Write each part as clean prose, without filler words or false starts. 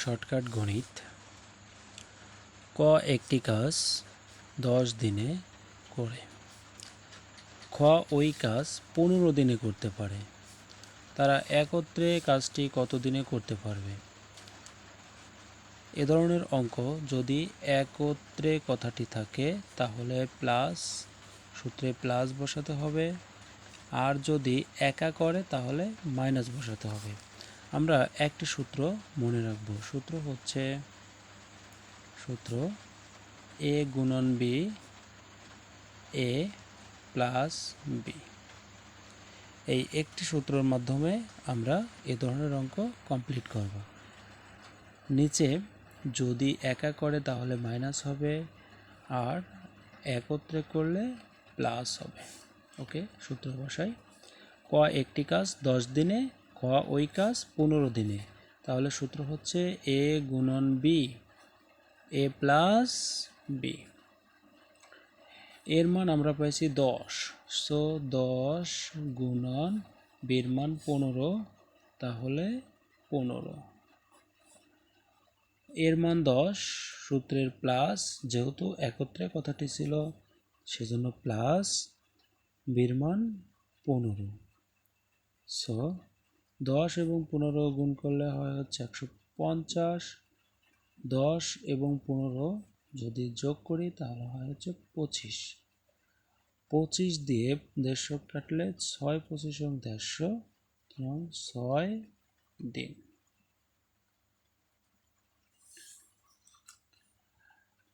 Shortcut গণিত। ক একটি কাজ 10 দিনে করে, খ ওই কাজ 15 দিনে করতে পারে। তারা একত্রে কাজটি কত দিনে করতে পারবে? এ ধরনের অঙ্ক যদি একত্রে কথাটি থাকে তাহলে প্লাস সূত্রে প্লাস বসাতে হবে, আর যদি একা করে তাহলে মাইনাস বসাতে হবে। আমরা একটি সূত্র মনে রাখব। সূত্র এ গুণন বি এ প্লাস বি। এই একটি সূত্রের মাধ্যমে আমরা এ ধরনের অঙ্ক কমপ্লিট করব। নিচে যদি একা করে তাহলে মাইনাস হবে, আর একত্রে করলে প্লাস হবে। ওকে, সূত্র বসাই। ক একটি কাজ 10 দিনে, খ ওই কাজ 15 দিনে। তাহলে সূত্র হচ্ছে এ গুণন বি এ প্লাস বি। এর মান আমরা পাইছি 10, সো 10 গুণন বির মান 15, তাহলে 15। এর মান 10, সূত্রের প্লাস, যেহেতু একত্রে কথাটি ছিল সেজন্য প্লাস, বির মান 15। সো 10 এবং 15 গুণ করলে হয় হচ্ছে 150। 10 এবং 15 যদি যোগ করি তাহলে হয় হচ্ছে 25। 25 দিয়ে 150 কাটলে 6 25 এবং 150, এবং 6 দিন।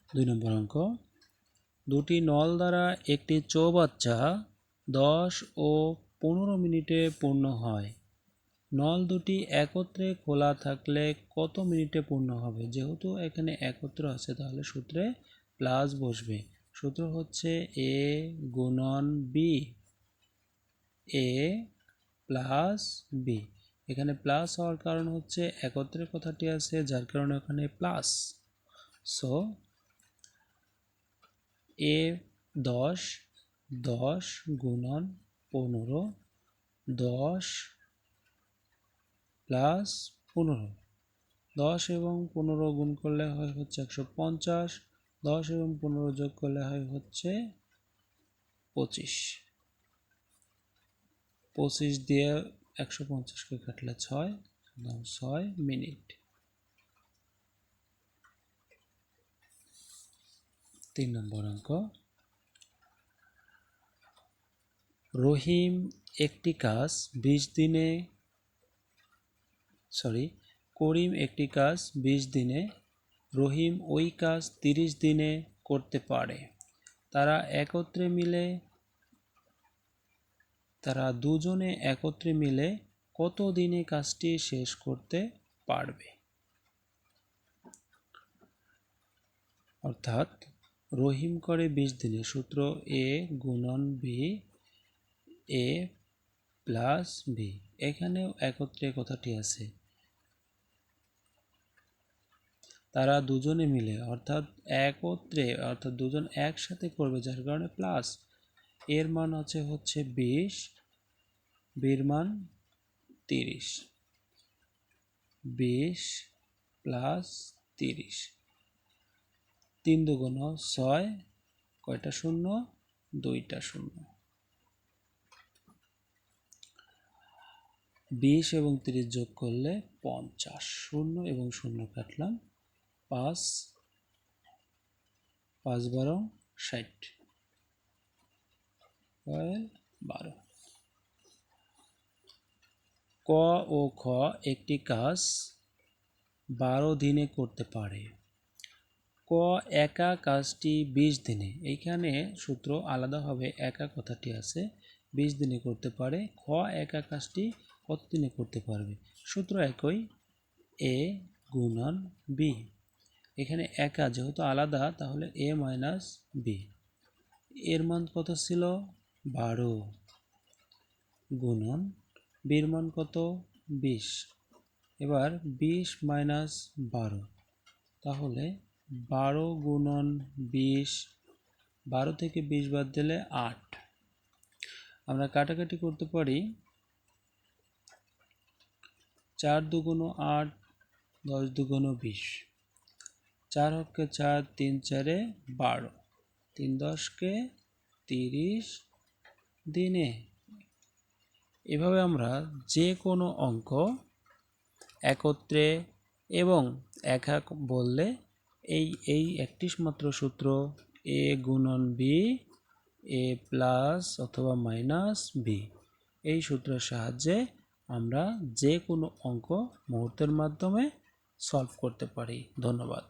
2 নম্বর অঙ্ক। দুটি নল দ্বারা একটি চৌবাচ্চা 10 ও 15 মিনিটে পূর্ণ হয়। নল দুটি একত্রে খোলা থাকলে কত মিনিটে পূর্ণ হবে? যেহেতু এখানে একত্র আছে তাহলে সূত্রে প্লাস বসবে। সূত্র হচ্ছে এ গুণন বি এ প্লাস বি। এখানে প্লাস হওয়ার কারণ হচ্ছে একত্রে কথাটি আছে, যার কারণে ওখানে প্লাস। সো এ 10 গুণন 15, 10 প্লাস 15। 10 এবং 15 গুণ করলে হয় হচ্ছে 150। 10 এবং 15 যোগ করলে হয় হচ্ছে 25। 25 দিয়ে 150কে কাটলে 6 মিনিট। 3 নম্বর অঙ্ক। রহিম একটি কাজ 20 দিনে করিম একটি কাজ 20 দিনে, রহিম ওই কাজ 30 দিনে করতে পারে। তারা দুজনে একত্রে মিলে কত দিনে কাজটি শেষ করতে পারবে? অর্থাৎ রহিম করে 20 দিনে, সূত্র এ গুণন বি এ প্লাস বি। এখানেও একত্রে কথাটি আছে। তারা দুজনে মিলে অর্থাৎ একত্রে, অর্থাৎ দুজন একসাথে করবে, যার কারণে প্লাস। এর মান হচ্ছে 20, বির মান 30। 20 প্লাস 30, 3 দুগুণ 6, কয়টা শূন্য? 2টা শূন্য। 20 এবং 30 যোগ করলে 50। শূন্য এবং শূন্য কাটলাম, 5 5 12 60, 12। ক ও খ একটি কাজ 12 দিনে করতে পারে। ক একা কাজটি 20 দিনে। এইখানে সূত্র আলাদা হবে, একা কথাটি আছে, 20 দিনে করতে পারে। খ একা কাজটি কত দিনে করতে পারবে? সূত্র একই, এ গুণন বি। এখানে একা যেহেতু আলাদা তাহলে এ মাইনাস বি। এর মান কত ছিল? 12 গুণন বির মান কত? 20। এবার 20 মাইনাস 12, তাহলে 12 গুণন 20, 12 থেকে 20 বাদ দিলে 8। আমরা কাটাকাটি করতে পারি, 4 দুগুণ 8, 10 দুগুণ 20, 4 হক্কে 4, 3 4 12, 3 10 30 দিনে। এভাবে আমরা যে কোনো অঙ্ক একত্রে এবং এক এক বললে এই একটি মাত্র সূত্র a গুণন b a প্লাস অথবা মাইনাস b, এই সূত্রের সাহায্যে আমরা যে কোনো অঙ্ক মুহূর্তের মাধ্যমে সলভ করতে পারি। ধন্যবাদ।